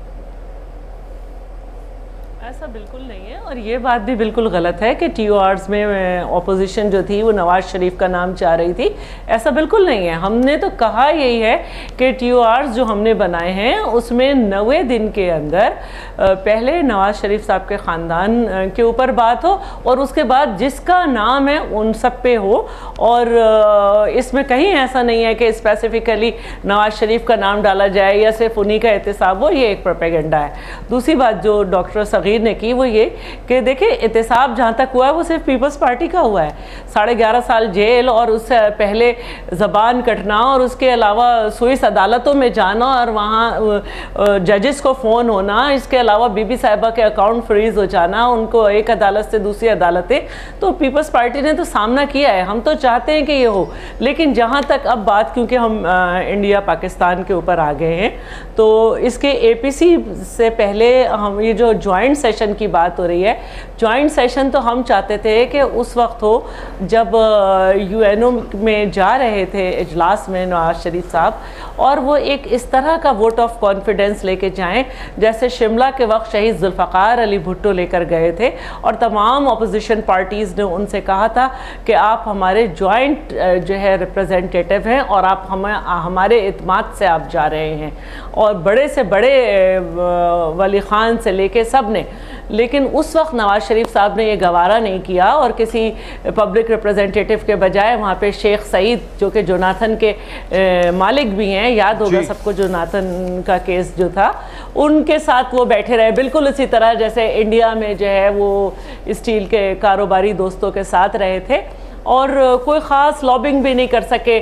ऐसा बिल्कुल नहीं है और ये बात भी बिल्कुल गलत है कि TORs में ऑपोजिशन जो थी वो नवाज शरीफ का नाम चाह रही थी, ऐसा बिल्कुल नहीं है। हमने तो कहा यही है कि TORs जो हमने बनाए हैं उसमें 90 दिन के अंदर पहले नवाज शरीफ साहब के ख़ानदान के ऊपर बात हो और उसके बाद जिसका नाम है उन सब पे हो, और इसमें कहीं ऐसा नहीं है कि स्पेसिफिकली नवाज शरीफ का नाम डाला जाए या सिर्फ उन्हीं का एहतसाब हो, ये एक प्रोपेगेंडा है। दूसरी बात जो डॉक्टर सगीर ने की वो ये कि देखिए एहतसाब जहाँ तक हुआ है वो सिर्फ पीपल्स पार्टी का हुआ है। 11.5 साल जेल और उससे पहले ज़बान कटना और उसके अलावा स्विस अदालतों में जाना और वहाँ जजेस को फ़ोन होना, इसके अलावा बीबी साहिबा के अकाउंट फ्रीज हो जाना, उनको एक अदालत से दूसरी अदालतें, तो पीपल्स पार्टी ने तो सामना किया है। हम तो चाहते हैं कि ये हो, लेकिन जहाँ तक अब बात क्योंकि हम इंडिया पाकिस्तान के ऊपर आ गए हैं तो इसके APC से पहले हम ये जो जॉइंट सेशन की बात हो रही है, जॉइंट सेशन तो हम चाहते थे कि उस वक्त हो जब UNO में जा रहे थे इजलास में नवाज शरीफ साहब, और वो एक इस तरह का वोट ऑफ कॉन्फिडेंस लेके जाएं जैसे शिमला के वक्त शहीद जुल्फ़कार अली भुट्टो लेकर गए थे और तमाम अपोजिशन पार्टीज़ ने उनसे कहा था कि आप हमारे जॉइंट जो है रिप्रेजेंटेटिव हैं और आप हमारे इत्माद से आप जा रहे हैं, और बड़े से बड़े वली ख़ान से लेके सब ने। लेकिन उस वक्त नवाज शरीफ साहब ने ये गवारा नहीं किया और किसी पब्लिक रिप्रेजेंटेटिव के बजाय वहाँ पे शेख सईद जो कि जोनाथन के मालिक भी हैं, याद होगा सबको जोनाथन का केस जो था, उनके साथ वो बैठे रहे, बिल्कुल उसी तरह जैसे इंडिया में जो है वो स्टील के कारोबारी दोस्तों के साथ रहे थे और कोई ख़ास लॉबिंग भी नहीं कर सके।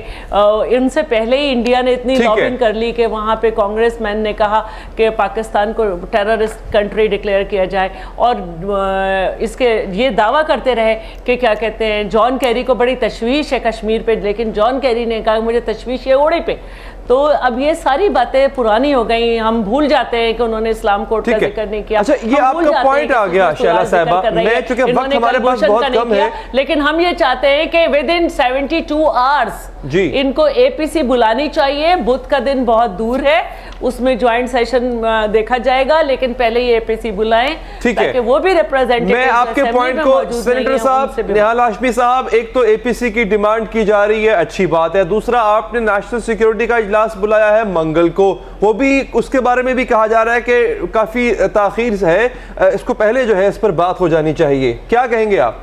इनसे पहले ही इंडिया ने इतनी लॉबिंग कर ली कि वहाँ पे कांग्रेसमैन ने कहा कि पाकिस्तान को टेररिस्ट कंट्री डिक्लेयर किया जाए, और इसके ये दावा करते रहे कि क्या कहते हैं जॉन कैरी को बड़ी तशवीश है कश्मीर पे, लेकिन जॉन कैरी ने कहा मुझे तशवीश है ओड़े पे। तो अब ये सारी बातें पुरानी हो गई, हम भूल जाते हैं कि उन्होंने इस्लाम कोर्ट का जिक्र नहीं किया। अच्छा, ये आपका पॉइंट आ गया शैला साहिबा, मैं चूंकि वक्त हमारे पास बहुत कम है, लेकिन हम ये चाहते हैं रहे हैं कि विद इन 72 आवर्स जी इनको एपीसी बुलानी चाहिए। बुध का दिन बहुत दूर है, उसमें ज्वाइंट सेशन देखा जाएगा, लेकिन पहले ये एपीसी बुलाएं ताकि वो भी रिप्रेजेंटेटिव। मैं आपके पॉइंट को सेनेटर साहब, निहाल हाशमी साहब, एक तो एपीसी की डिमांड की जा रही है, अच्छी बात है। दूसरा, आपने नेशनल सिक्योरिटी का इजलास बुलाया है मंगल को, वो भी उसके बारे में भी कहा जा रहा है कि काफी ताखीर है, इसको पहले जो है इस पर बात हो जानी चाहिए। क्या कहेंगे आप?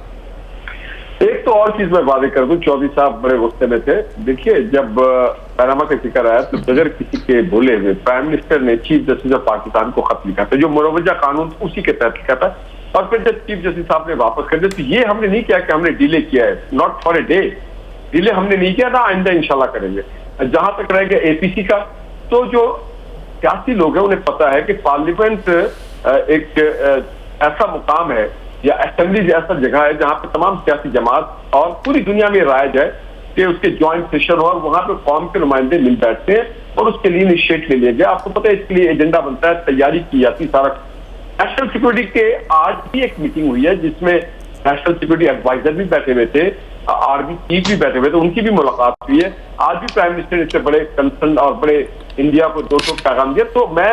एक तो और चीज मैं वादे कर दूं, चौधरी साहब बड़े गुस्से में थे। देखिए, जब पैनामा का जिक्र आया तो बगैर किसी के बोले हुए प्राइम मिनिस्टर ने चीफ जस्टिस ऑफ पाकिस्तान को खत लिखा था, जो मुरवजा कानून उसी के तहत लिखा था। और फिर जब चीफ जस्टिस साहब ने वापस कर दिया, तो ये हमने नहीं किया कि हमने डिले किया है, not for a day, delay हमने नहीं किया था, आइंदा इंशाल्लाह करेंगे। जहां तक रह गया एपीसी का, तो जो सियासी लोग हैं उन्हें पता है कि पार्लियामेंट एक ऐसा मुकाम है या असेंबली ऐसा जगह है जहां पे तमाम सियासी जमात और पूरी दुनिया में राइज है कि उसके ज्वाइंट सेशन हो, वहां पे कौम के नुमाइंदे मिल बैठते हैं और उसके लिए इनिशिएट ले लिया गया। आपको पता है इसके लिए एजेंडा बनता है, तैयारी की जाती है सारा। नेशनल सिक्योरिटी के आज भी एक मीटिंग हुई है जिसमें नेशनल सिक्योरिटी एडवाइजर भी बैठे हुए थे, आर्मी चीफ भी बैठे हुए थे, उनकी भी मुलाकात हुई है। आज भी प्राइम मिनिस्टर ने इससे बड़े कंसर्न और बड़े इंडिया को दो पैगाम दिया। तो मैं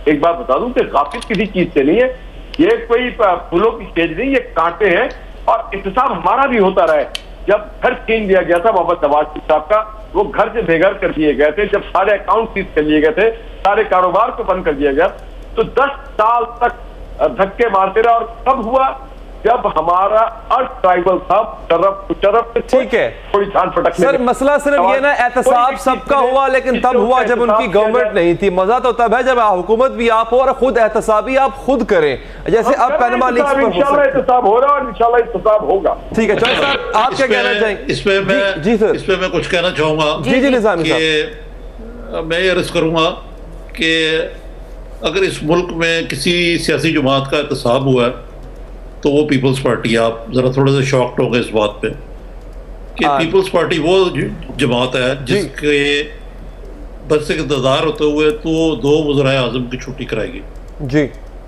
एक बात बता दूं कि गाफिल किसी चीज से नहीं है, ये कोई फूलों की स्टेज नहीं, ये कांटे हैं। और इंतजाम हमारा भी होता रहा है। जब घर छीन दिया गया था मोहम्मद नवाज साहब का, वो घर से बेघर कर दिए गए थे, जब सारे अकाउंट सीज कर लिए गए थे, सारे कारोबार को बंद कर दिया गया, तो 10 साल तक धक्के मारते रहे। और कब हुआ? जब हमारा अर्थ ट्राइबल था, तरफ ठीक है, थोड़ी जान फटक। सर मसला सिर्फ ये ना, एहतसाब सबका हुआ, लेकिन तब हुआ जब उनकी गवर्नमेंट नहीं थी। मजा तो तब है जब हुकूमत भी आप हो और खुद एहतसाबी आप खुद करें, जैसे अब पैनामा लीक्स पर इंशाल्लाह एहतसाब हो रहा है और इंशाल्लाह एहतसाब होगा। ठीक है, चौधरी साहब आप क्या कहना चाहेंगे? इसमें मैं जी सर, इसमें मैं कुछ कहना चाहूंगा। जी जी निज़ामी साहब, मैं ये अर्ज करूंगा कि अगर इस मुल्क में किसी सियासी जमात का एहतसाब हुआ है तो वो पीपल्स पार्टी। आप जरा थोड़े से शॉक्ड हो गए इस बात पे कि पीपल्स पार्टी वो जमात है जिसके बरसे के दरदार होते हुए तो 2 वज़राए आज़म की छुट्टी कराएगी जी।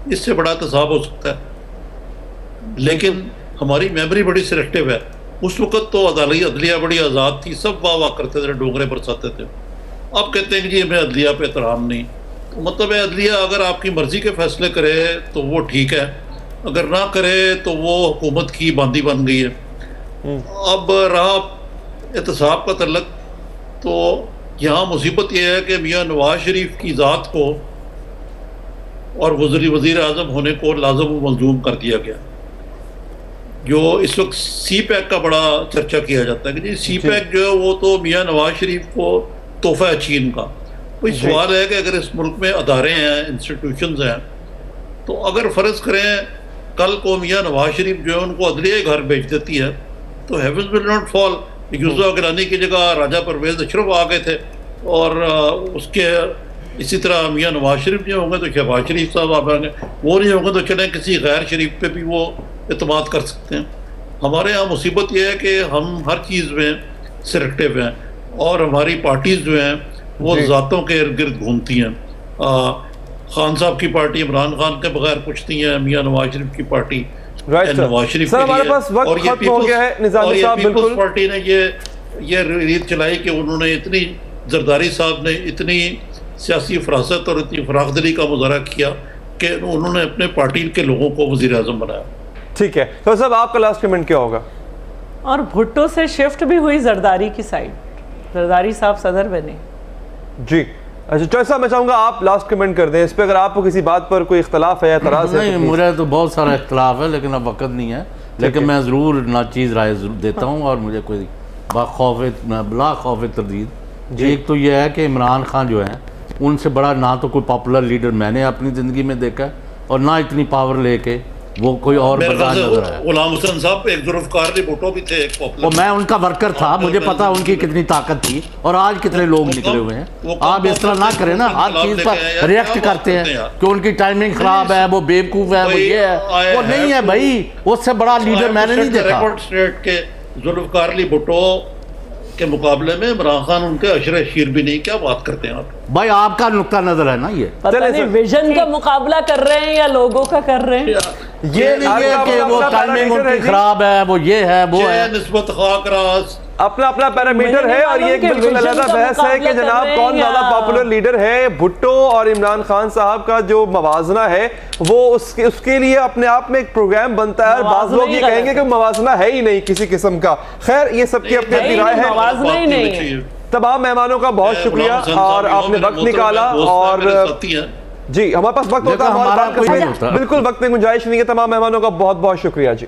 इससे बड़ा एहतसाब हो सकता है। लेकिन हमारी मेमोरी बड़ी सिलेक्टिव है। उस वक्त तो अदलिया बड़ी आज़ाद थी, सब वाह वाह करते थे, डोंगरे बरसाते थे। अब कहते हैं कि जी हमें अदलिया पे एहतराम नहीं। तो मतलब है अदलिया अगर आपकी मर्जी के फैसले करे तो वो ठीक है, अगर ना करे तो वो हुकूमत की बांदी बन गई है। अब रहा एहतसाब का तल्लक, तो यहाँ मुसीबत यह है कि मियाँ नवाज शरीफ की ज़ात को और वज़ीर आज़म होने को लाज़िम व मलज़ूम कर दिया गया। जो इस वक्त CPAC का बड़ा चर्चा किया जाता है कि जी CPAC जो है वो तो मियाँ नवाज शरीफ को तोहफा है चीन का। कोई सवाल है कि अगर इस मुल्क में अदारे हैं, इंस्टीट्यूशंस हैं, तो अगर फ़र्ज़ करें कल को मियाँ नवाज शरीफ जो है उनको अदलिया घर भेज देती है तो heavens will not fall. Yusuf Gilani की जगह राजा परवेज़ अशरफ आ गए थे, और उसके इसी तरह मियाँ नवाज शरीफ नहीं होंगे तो शहबाज शरीफ साहब आ जाएंगे, वो नहीं होंगे तो चलें किसी गैर शरीफ पे भी वो एतमाद कर सकते हैं। हमारे यहाँ मुसीबत यह है कि हम हर चीज़ में सिलेक्टिव हैं और हमारी पार्टीज़ जो हैं वो ज़ातों के इर्द गिर्द घूमती हैं। खान साहब की पार्टी इमरान खान के बगैर कुछ नहीं है, मियाँ नवाज शरीफ की पार्टी नवाज शरीफ सर हमारे पास वक्त खत्म हो गया है। निज़ामी साहब बिल्कुल पार्टी ने ये रीत चलाई कि उन्होंने इतनी, जरदारी साहब ने इतनी सियासी फरासत और इतनी फराखदिली का मुजाहरा किया कि उन्होंने अपने पार्टी के लोगों को वज़ीर आज़म बनाया। ठीक है, तो साहब आपका लास्ट कमेंट क्या होगा? और भुट्टो से शिफ्ट भी हुई जरदारी की साइड, जरदारी साहब सदर बने। जी अच्छा, चौधरी साहब मैं चाहूँगा आप लास्ट कमेंट कर दें इस पर, अगर आपको किसी बात पर कोई इख्तलाफ है या एतराज़ है। नहीं, मुझे तो बहुत सारा इख्तलाफ है लेकिन अब वक्त नहीं है, लेकिन मैं ज़रूर नाचीज़ राय देता हूँ और मुझे कोई बला खौफ तरदीद। एक तो यह है कि इमरान खान जो है उनसे बड़ा ना तो कोई पॉपुलर लीडर मैंने अपनी ज़िंदगी में देखा है और ना इतनी पावर लेके वो कोई और गुलाम हुसैन साहब एक जुल्फ़िकार भुट्टो भी थे, एक पॉपुलर, और मैं उनका वर्कर था, मुझे पता उनकी कितनी ताकत थी। और आज कितने लोग निकले हुए हैं। आप इस तरह ना करें ना, हर चीज़ पर रिएक्ट करते हैं कि उनकी टाइमिंग खराब है, वो बेवकूफ़ है, वो ये है, वो नहीं है भाई। उससे बड़ा लीडर मैंने नहीं देखा। स्टेट के जुल्फ़िकार भुट्टो के मुकाबले में इमरान खान उनके अशर शीर भी नहीं। क्या बात करते हैं आप भाई? आपका नुक्ता नजर है ना ये। पता नहीं विजन का मुकाबला कर रहे हैं या लोगों का कर रहे हैं। ये कि वो टाइमिंग उनकी खराब है, वो ये है वो है, निस्बत खाक रास अपना अपना पैरामीटर है। और ये एक बिल्कुल अलग बहस है कि जनाब कौन ज्यादा पॉपुलर लीडर है, भुट्टो और इमरान खान साहब का जो मवाजना है वो उसके लिए अपने आप में एक प्रोग्राम बनता है। और बाज़ लोग ये कहेंगे कि मवाजना है ही नहीं किसी किस्म का। खैर ये सबकी अपनी अपनी राय है। तमाम मेहमानों का बहुत शुक्रिया और आपने वक्त निकाला। और जी हमारे पास वक्त होता है, बिल्कुल वक्त में गुंजाइश नहीं है। तमाम मेहमानों का बहुत बहुत शुक्रिया जी।